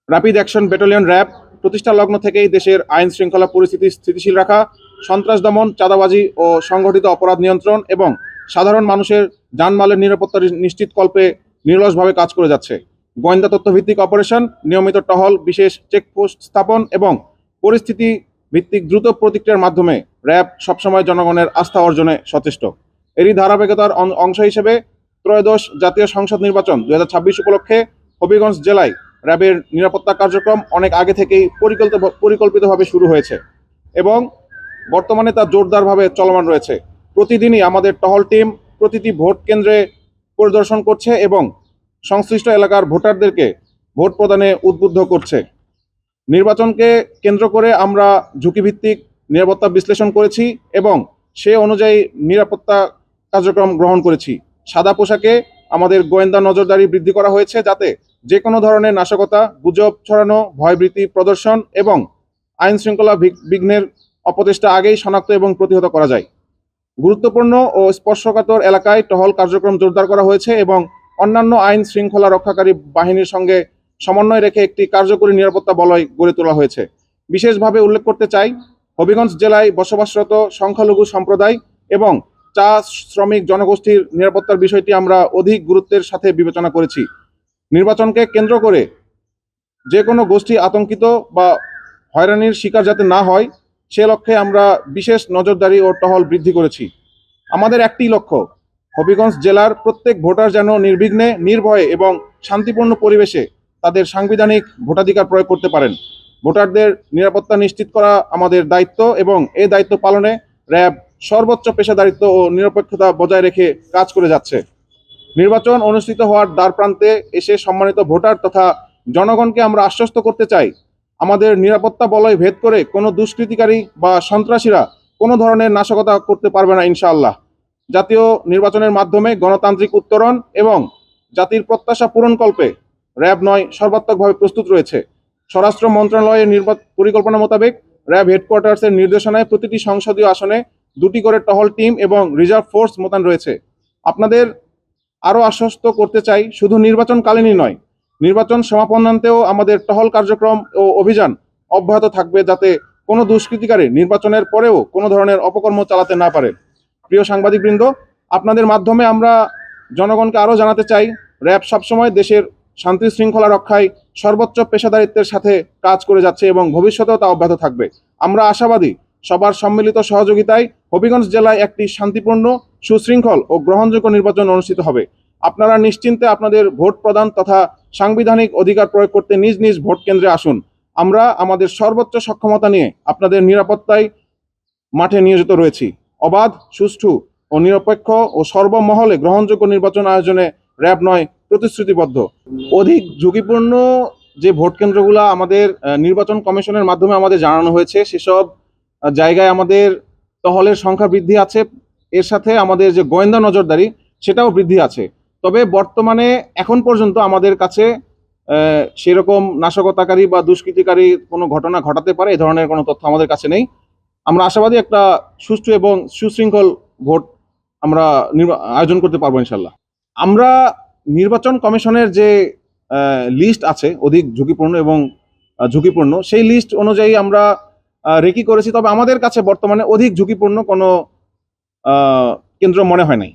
Rapid action battalion RAB প্রতিষ্ঠা লগ্ন থেকেই দেশের আইন শৃঙ্খলা পরিস্থিতি স্থিতিশীল রাখা, সন্ত্রাস দমন, চাঁদাবাজি ও সংগঠিত অপরাধ নিয়ন্ত্রণ এবং সাধারণ মানুষের জানমালের নিরাপত্তা নিশ্চিতকল্পে নিরলসভাবে কাজ করে যাচ্ছে। গোয়েন্দা তথ্যভিত্তিক অপারেশন, নিয়মিত টহল, বিশেষ চেকপোস্ট স্থাপন এবং পরিস্থিতি ভিত্তিক দ্রুত প্রতিক্রিয়ার মাধ্যমে র্যাব সবসময় জনগণের আস্থা অর্জনে সচেষ্ট। এরই ধারাবাহিকতার অংশ হিসেবে ত্রয়োদশ জাতীয় সংসদ নির্বাচন 2026 উপলক্ষে হবিগঞ্জ জেলায় র্যাবের নিরাপত্তা কার্যক্রম অনেক আগে থেকেই পরিকল্পিতভাবে শুরু হয়েছে এবং বর্তমানে তা জোরদারভাবে চলমান রয়েছে। প্রতিদিনই আমাদের টহল টিম প্রতিটি ভোট কেন্দ্রে পরিদর্শন করছে এবং সংশ্লিষ্ট এলাকার ভোটারদেরকে ভোট প্রদানে উদ্বুদ্ধ করছে। নির্বাচনকে কেন্দ্র করে আমরা ঝুঁকিভিত্তিক নিরাপত্তা বিশ্লেষণ করেছি এবং সে অনুযায়ী নিরাপত্তা কার্যক্রম গ্রহণ করেছি। সাদা পোশাকে আমাদের গোয়েন্দা নজরদারি বৃদ্ধি করা হয়েছে যাতে যে কোনো ধরনের নাশকতা, গুজব ছড়ানো, ভয়ভীতি প্রদর্শন এবং আইন শৃঙ্খলা বিঘ্নের অপচেষ্টা আগেই শনাক্ত এবং প্রতিহত করা যায়। গুরুত্বপূর্ণ ও স্পর্শকাতর এলাকায় টহল কার্যক্রম জোরদার করা হয়েছে এবং অন্যান্য আইন শৃঙ্খলা রক্ষাকারী বাহিনীর সঙ্গে সমন্বয় রেখে একটি কার্যকরী নিরাপত্তা বলয় গড়ে তোলা হয়েছে। বিশেষভাবে উল্লেখ করতে চাই, হবিগঞ্জ জেলায় বসবাসরত সংখ্যালঘু সম্প্রদায় এবং চা শ্রমিক জনগোষ্ঠীর নিরাপত্তার বিষয়টি আমরা অধিক গুরুত্বের সাথে বিবেচনা করেছি। নির্বাচনকে কেন্দ্র করে যে কোনো গোষ্ঠী আতঙ্কিত বা হয়রানির শিকার যাতে না হয় সে লক্ষ্যে আমরা বিশেষ নজরদারি ও টহল বৃদ্ধি করেছি। আমাদের একটি লক্ষ্য, হবিগঞ্জ জেলার প্রত্যেক ভোটার যেন নির্বিঘ্নে, নির্ভয়ে এবং শান্তিপূর্ণ পরিবেশে তাদের সাংবিধানিক ভোটাধিকার প্রয়োগ করতে পারেন। ভোটারদের নিরাপত্তা নিশ্চিত করা আমাদের দায়িত্ব এবং এই দায়িত্ব পালনে র্যাব সর্বোচ্চ পেশাদারিত্ব ও নিরপেক্ষতা বজায় রেখে কাজ করে যাচ্ছে। নির্বাচন অনুষ্ঠিত হওয়ার দ্বারপ্রান্তে এসে সম্মানিত ভোটার তথা জনগণকে আমরা আশ্বস্ত করতে চাই, আমাদের নিরাপত্তা বলয় ভেদ করে কোনো দুষ্কৃতিকারী বা সন্ত্রাসীরা কোনো ধরনের নাশকতা করতে পারবে না ইনশাআল্লাহ। জাতীয় নির্বাচনের মাধ্যমে গণতান্ত্রিক উত্তরণ এবং জাতির প্রত্যাশা পূরণকল্পে র্যাব ৯ সর্বাত্মকভাবে প্রস্তুত রয়েছে। স্বরাষ্ট্র মন্ত্রণালয়ের পরিকল্পনা মোতাবেক র্যাব হেডকোয়ার্টার্সের নির্দেশনায় প্রতিটি সংসদীয় আসনে 2টি করে টহল টিম এবং রিজার্ভ ফোর্স মোতায়েন রয়েছে। আপনাদের আরও আশ্বস্ত করতে চাই, শুধু নির্বাচনকালীনই নয়, নির্বাচন সমাপনান্তেও আমাদের টহল কার্যক্রম ও অভিযান অব্যাহত থাকবে যাতে কোনো দুষ্কৃতিকারী নির্বাচনের পরেও কোনো ধরনের অপকর্ম চালাতে না পারে। প্রিয় সাংবাদিকবৃন্দ, আপনাদের মাধ্যমে আমরা জনগণকে আরও জানাতে চাই, র্যাব সবসময় দেশের শান্তি শৃঙ্খলা রক্ষায় সর্বোচ্চ পেশাদারিত্বের সাথে কাজ করে যাচ্ছে এবং ভবিষ্যতেও তা অব্যাহত থাকবে। আমরা আশাবাদী সবার সম্মিলিত সহযোগিতায় হবিগঞ্জ জেলায় একটি শান্তিপূর্ণ, সুশৃঙ্খল ও গ্রহণযোগ্য নির্বাচন অনুষ্ঠিত হবে। আপনারা নিশ্চিন্তে আপনাদের ভোট প্রদান তথা সাংবিধানিক অধিকার প্রয়োগ করতে নিজ নিজ ভোট কেন্দ্রে আসুন। আমরা আমাদের সর্বোচ্চ সক্ষমতা নিয়ে আপনাদের নিরাপত্তায় মাঠে নিয়োজিত রয়েছি। অবাধ, সুষ্ঠু ও নিরপেক্ষ ও সর্বমহলে গ্রহণযোগ্য নির্বাচন আয়োজনে র্যাব ৯ প্রতিশ্রুতিবদ্ধ। অধিক ঝুঁকিপূর্ণ যে ভোট কেন্দ্রগুলো আমাদের নির্বাচন কমিশনের মাধ্যমে আমাদের জানানো হয়েছে সেসব জায়গায় আমাদের টহলের সংখ্যা বৃদ্ধি আছে, এর সাথে আমাদের যে গোয়েন্দা নজরদারি সেটাও বৃদ্ধি আছে। তবে বর্তমানে এখন পর্যন্ত আমাদের কাছে সেরকম নাশকতাকারী বা দুষ্কৃতিকারী কোনো ঘটনা ঘটাতে পারে এই ধরনের কোনো তথ্য আমাদের কাছে নেই। আমরা আশাবাদী একটা সুষ্ঠু এবং সুশৃঙ্খল ভোট আমরা আয়োজন করতে পারবো ইনশাল্লাহ। আমরা নির্বাচন কমিশনের যে লিস্ট আছে অধিক ঝুঁকিপূর্ণ এবং ঝুঁকিপূর্ণ, সেই লিস্ট অনুযায়ী আমরা রেকি করেছি, তবে আমাদের কাছে বর্তমানে অধিক ঝুঁকিপূর্ণ কোনো কেন্দ্র মনে হয় নাই।